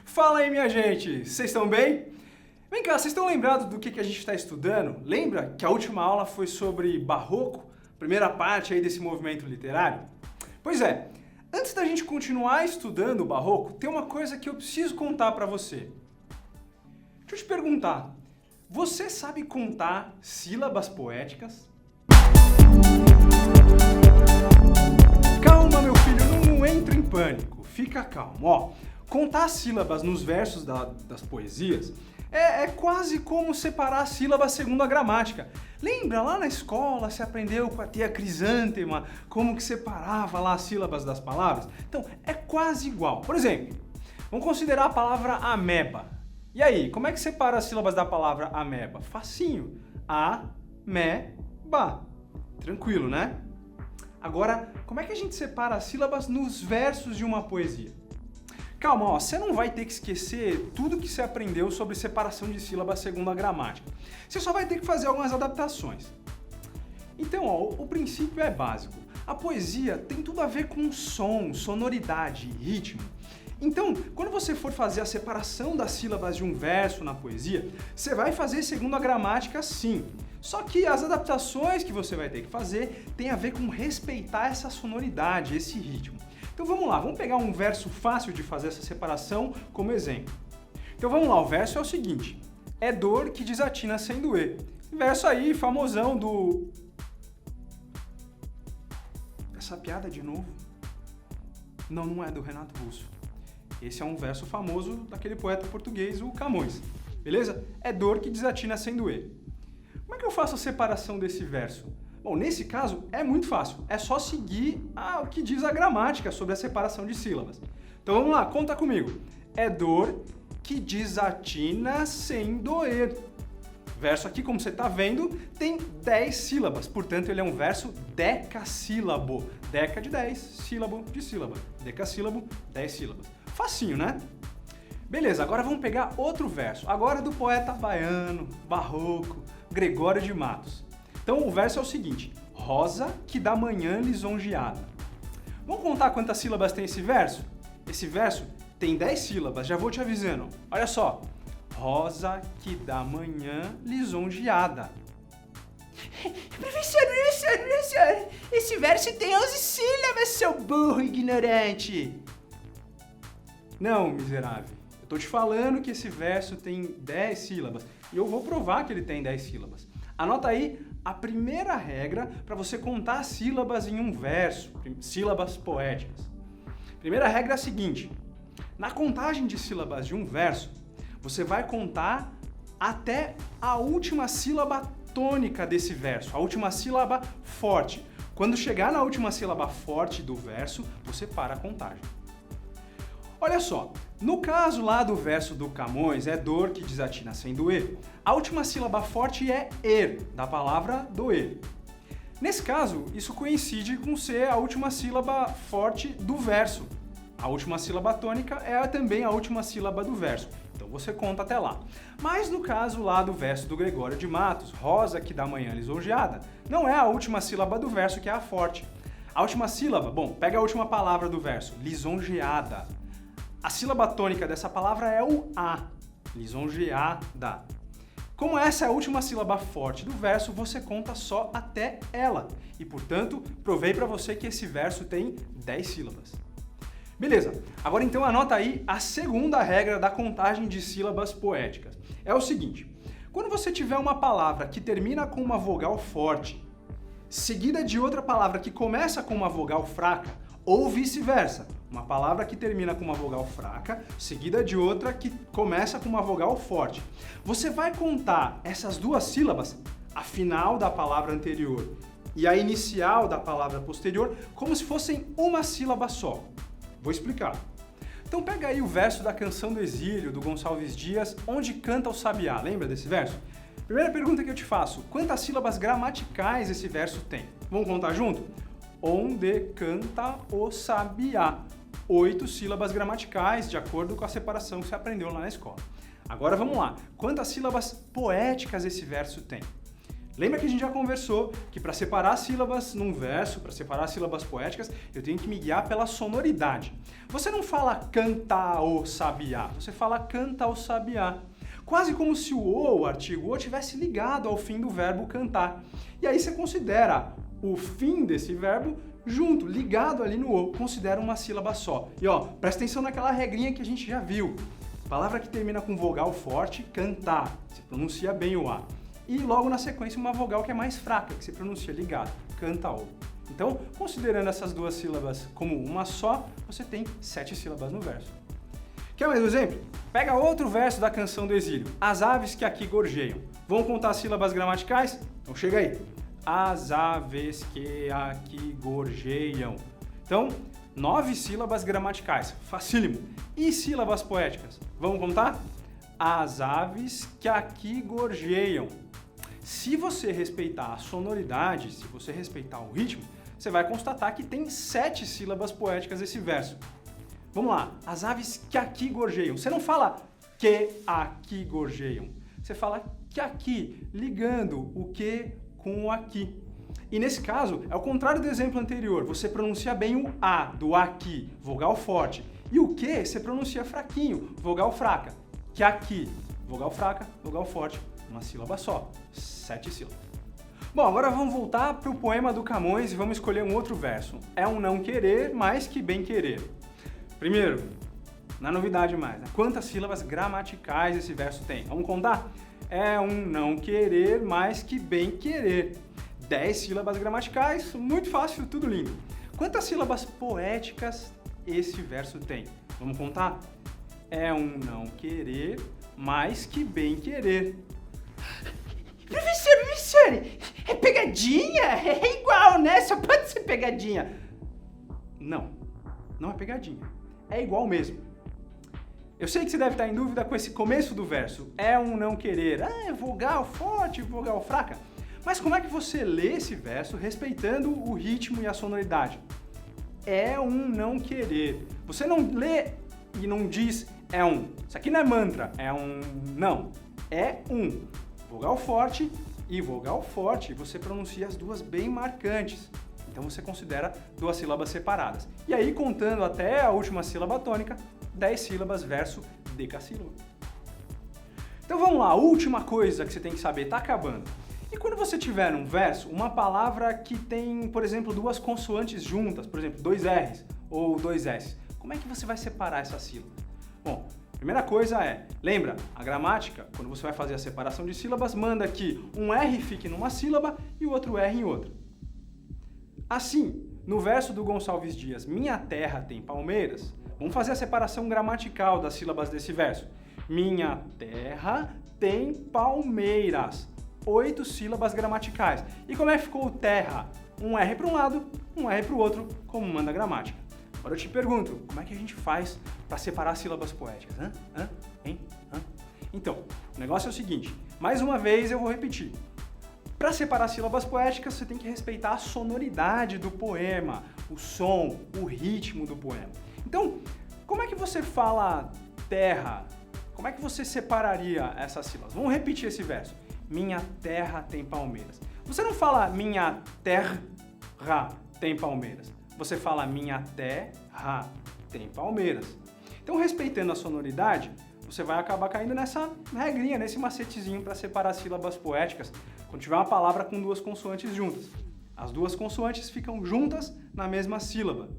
Fala aí, minha gente! Vocês estão bem? Vem cá, vocês estão lembrados do que a gente está estudando? Lembra que a última aula foi sobre Barroco? Primeira parte aí desse movimento literário? Pois é, antes da gente continuar estudando o Barroco, tem uma coisa que eu preciso contar para você. Deixa eu te perguntar, você sabe contar sílabas poéticas? Calma, meu filho, não entra em pânico, fica calmo. Ó, contar sílabas nos versos das poesias é quase como separar sílabas segundo a gramática. Lembra, lá na escola você aprendeu com a tia Crisântema como que separava lá as sílabas das palavras? Então, é quase igual. Por exemplo, vamos considerar a palavra ameba. E aí, como é que separa as sílabas da palavra ameba? Facinho. A-me-ba. Tranquilo, né? Agora, como é que a gente separa as sílabas nos versos de uma poesia? Calma, ó, você não vai ter que esquecer tudo que você aprendeu sobre separação de sílabas segundo a gramática. Você só vai ter que fazer algumas adaptações. Então, ó, o princípio é básico. A poesia tem tudo a ver com som, sonoridade, ritmo. Então, quando você for fazer a separação das sílabas de um verso na poesia, você vai fazer segundo a gramática, sim. Só que as adaptações que você vai ter que fazer têm a ver com respeitar essa sonoridade, esse ritmo. Então vamos lá, vamos pegar um verso fácil de fazer essa separação como exemplo. Então vamos lá, o verso é o seguinte: é dor que desatina sem doer. Verso aí, famosão do... Essa piada de novo? Não é do Renato Russo. Esse é um verso famoso daquele poeta português, o Camões. Beleza? É dor que desatina sem doer. Como é que eu faço a separação desse verso? Bom, nesse caso é muito fácil. É só seguir o que diz a gramática sobre a separação de sílabas. Então vamos lá, conta comigo. É dor que desatina sem doer. Verso aqui, como você está vendo, tem 10 sílabas. Portanto, ele é um verso decassílabo. Deca de 10, sílabo de sílaba. Decassílabo, 10 sílabas. Facinho, né? Beleza, agora vamos pegar outro verso. Agora do poeta baiano, barroco, Gregório de Matos. Então o verso é o seguinte: rosa que da manhã lisonjeada. Vamos contar quantas sílabas tem esse verso? Esse verso tem 10 sílabas, já vou te avisando. Olha só. Rosa que da manhã lisonjeada. Professor, esse verso tem 11 sílabas, seu burro ignorante. Não, miserável. Eu tô te falando que esse verso tem 10 sílabas e eu vou provar que ele tem 10 sílabas. Anota aí a primeira regra para você contar sílabas em um verso, sílabas poéticas. Primeira regra é a seguinte: na contagem de sílabas de um verso, você vai contar até a última sílaba tônica desse verso, a última sílaba forte. Quando chegar na última sílaba forte do verso, você para a contagem. Olha só, no caso lá do verso do Camões, é dor que desatina sem doer, a última sílaba forte é er, da palavra doer. Nesse caso, isso coincide com ser a última sílaba forte do verso. A última sílaba tônica é também a última sílaba do verso. Então você conta até lá. Mas no caso lá do verso do Gregório de Matos, rosa que da manhã lisonjeada, não é a última sílaba do verso que é a forte. A última sílaba, bom, pega a última palavra do verso, lisonjeada. A sílaba tônica dessa palavra é o A, lisonjeada. Como essa é a última sílaba forte do verso, você conta só até ela. E, portanto, provei para você que esse verso tem 10 sílabas. Beleza, agora então anota aí a segunda regra da contagem de sílabas poéticas. É o seguinte: quando você tiver uma palavra que termina com uma vogal forte, seguida de outra palavra que começa com uma vogal fraca, ou vice-versa, uma palavra que termina com uma vogal fraca, seguida de outra que começa com uma vogal forte, você vai contar essas duas sílabas, a final da palavra anterior e a inicial da palavra posterior, como se fossem uma sílaba só. Vou explicar. Então pega aí o verso da Canção do Exílio, do Gonçalves Dias, onde canta o sabiá. Lembra desse verso? Primeira pergunta que eu te faço: quantas sílabas gramaticais esse verso tem? Vamos contar junto? Onde canta o sabiá. 8 sílabas gramaticais, de acordo com a separação que você aprendeu lá na escola. Agora vamos lá. Quantas sílabas poéticas esse verso tem? Lembra que a gente já conversou que para separar sílabas num verso, para separar sílabas poéticas, eu tenho que me guiar pela sonoridade. Você não fala canta o sabiá, você fala canta o sabiá. Quase como se o artigo o, estivesse ligado ao fim do verbo cantar. E aí você considera o fim desse verbo junto, ligado ali no o, considera uma sílaba só. E ó, presta atenção naquela regrinha que a gente já viu. Palavra que termina com vogal forte, cantar, você pronuncia bem o a. E logo na sequência uma vogal que é mais fraca, que se pronuncia ligado, canta o. Então, considerando essas duas sílabas como uma só, você tem 7 sílabas no verso. Quer mais um exemplo? Pega outro verso da Canção do Exílio, as aves que aqui gorjeiam. Vamos contar as sílabas gramaticais? Então chega aí. As aves que aqui gorjeiam. Então, 9 sílabas gramaticais, facílimo. E sílabas poéticas? Vamos contar? As aves que aqui gorjeiam. Se você respeitar a sonoridade, se você respeitar o ritmo, você vai constatar que tem 7 sílabas poéticas esse verso. Vamos lá, as aves que aqui gorjeiam. Você não fala que aqui gorjeiam, você fala que aqui, ligando o que com o aqui. E nesse caso, é o contrário do exemplo anterior, você pronuncia bem o a, do aqui, vogal forte. E o que você pronuncia fraquinho, vogal fraca. Que aqui, vogal fraca, vogal forte, uma sílaba só, 7 sílabas. Bom, agora vamos voltar para o poema do Camões e vamos escolher um outro verso. É um não querer mais que bem querer. Primeiro, na novidade mais, né? Quantas sílabas gramaticais esse verso tem? Vamos contar? É um não querer mais que bem querer. 10 sílabas gramaticais, muito fácil, tudo lindo. Quantas sílabas poéticas esse verso tem? Vamos contar? É um não querer mais que bem querer. Professor, é pegadinha? É igual, né? Só pode ser pegadinha. Não, não é pegadinha. É igual mesmo. Eu sei que você deve estar em dúvida com esse começo do verso. É um não querer. É vogal forte, vogal fraca. Mas como é que você lê esse verso respeitando o ritmo e a sonoridade? É um não querer. Você não lê e não diz é um. Isso aqui não é mantra, é um não. É um. Vogal forte e vogal forte, você pronuncia as duas bem marcantes. Então você considera duas sílabas separadas. E aí, contando até a última sílaba tônica, 10 sílabas verso decassílabo. Então vamos lá, a última coisa que você tem que saber, tá acabando. E quando você tiver um verso, uma palavra que tem, por exemplo, duas consoantes juntas, por exemplo, 2 R's ou 2 S, como é que você vai separar essa sílaba? Bom, primeira coisa é, lembra, a gramática, quando você vai fazer a separação de sílabas, manda que um R fique numa sílaba e o outro R em outra. Assim, no verso do Gonçalves Dias, minha terra tem palmeiras, vamos fazer a separação gramatical das sílabas desse verso. Minha terra tem palmeiras. 8 sílabas gramaticais. E como é que ficou o terra? Um R para um lado, um R para o outro, como manda a gramática. Agora eu te pergunto, como é que a gente faz para separar sílabas poéticas? Então, o negócio é o seguinte, mais uma vez eu vou repetir. Para separar sílabas poéticas, você tem que respeitar a sonoridade do poema, o som, o ritmo do poema. Então, como é que você fala terra? Como é que você separaria essas sílabas? Vamos repetir esse verso. Minha terra tem palmeiras. Você não fala minha terra tem palmeiras. Você fala minha terra tem palmeiras. Então, respeitando a sonoridade, você vai acabar caindo nessa regrinha, nesse macetezinho para separar sílabas poéticas quando tiver uma palavra com duas consoantes juntas. As duas consoantes ficam juntas na mesma sílaba,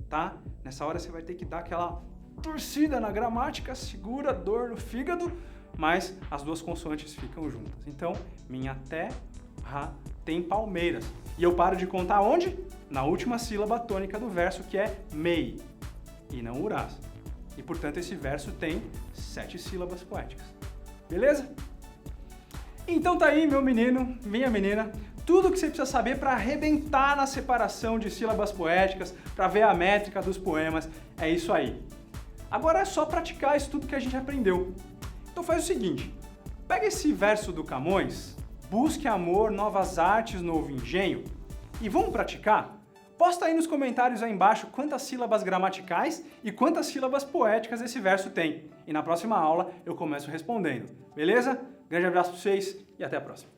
tá? Nessa hora você vai ter que dar aquela torcida na gramática, segura, dor no fígado, mas as duas consoantes ficam juntas. Então, minha terra tem palmeiras. E eu paro de contar onde? Na última sílaba tônica do verso, que é mei, e não urás. E, portanto, esse verso tem 7 sílabas poéticas. Beleza? Então tá aí, meu menino, minha menina, tudo que você precisa saber para arrebentar na separação de sílabas poéticas, para ver a métrica dos poemas, é isso aí. Agora é só praticar isso tudo que a gente aprendeu. Então faz o seguinte, pega esse verso do Camões, busque amor, novas artes, novo engenho, e vamos praticar? Posta aí nos comentários aí embaixo quantas sílabas gramaticais e quantas sílabas poéticas esse verso tem. E na próxima aula eu começo respondendo, beleza? Grande abraço para vocês e até a próxima.